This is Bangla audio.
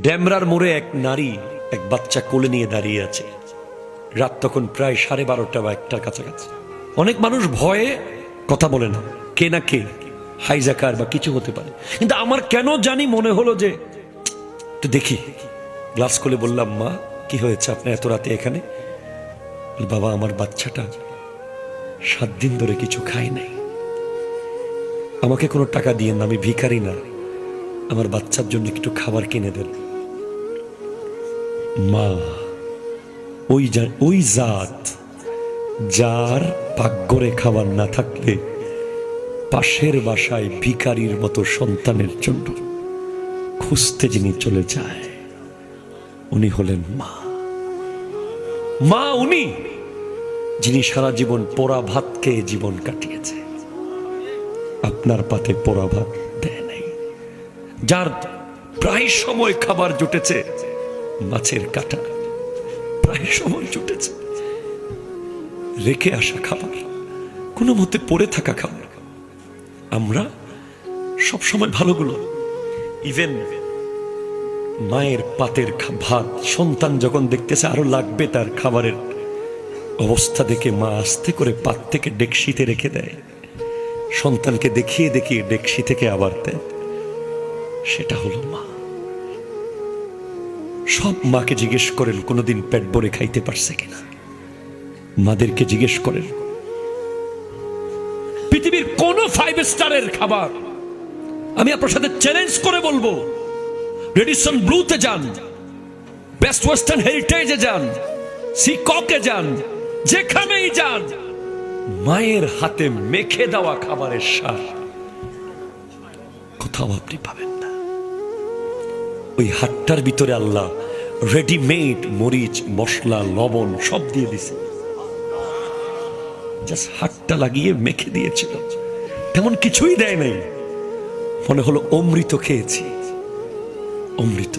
ড্যামরার মোড়ে এক নারী এক বাচ্চা কোলে নিয়ে দাঁড়িয়ে আছে। রাত তখন প্রায় 12:30 বা 1টার কাছাকাছি। অনেক মানুষ ভয়ে কথা বলে না, কে না কে হাইজাকার বা কিছু হতে পারে। কিন্তু আমার কেন জানি মনে হলো যে তো দেখি। গ্লাস খুলে বললাম, মা কি হয়েছে, আপনি এত রাতে এখানে? বাবা, আমার বাচ্চাটা 7 দিন ধরে কিছু খায় নাই, আমাকে কোনো টাকা দিয়ে না, আমি ভিখারি না, আমার বাচ্চার জন্য একটু খাবার কিনে দেন। মা, ওই জাত যার পাকঘরে খাবার না থাকলে পাশের বাসায় ভিখারির মতো সন্তানের জন্য খুঁজতে যিনি চলে যায়, উনি হলেন মা। মা উনি যিনি সারা জীবন পোড়া ভাত খেয়ে জীবন কাটিয়েছে, আপনার পাতে পোড়া ভাত দেয় নাই, যার প্রায় সময় খাবার জুটেছে মাছের কাঁটা, প্রায় সময় জুটেছে রেখে আসা খাবার, কোনো মতে পড়ে থাকা খাবার। আমরা সব সময় ভালোগুলো, ইভেন মায়ের পাতের ভাত সন্তান যখন দেখতেছে আরো লাগবে তার খাবারের অবস্থা দেখে মা আস্তে করে পাত থেকে ডেকসিতে রেখে দেয়, সন্তানকে দেখিয়ে দেখিয়ে ডেকসি থেকে আবার দেয়। সেটা হলো মা। সব মাকে জিজ্ঞেস করেন কোনোদিন পেট ভরে খাইতে পারছে কিনা, মাদেরকে জিজ্ঞেস করেন। পৃথিবীর কোন 5 স্টারের খাবার, আমি আপনার সাথে চ্যালেঞ্জ করে বলবো, রেডিসন ব্লুতে যান, বেস্ট ওয়েস্টার্ন হেরিটেজে যান, সিককে যান, যেখানেই যান, মায়ের হাতে মেখে দেওয়া খাবারের স্বাদ কোথাও আপনি পাবেন না। ওই হাটটার ভিতরে আল্লাহ রেডিমেড মরিচ মশলা লবণ সব দিয়ে দিছে, জাস্ট হাতটা লাগিয়ে মেখে দিয়েছিল, তেমন কিছুই দেয় নাই। মনে হলো অমৃত খেয়েছি, অমৃত।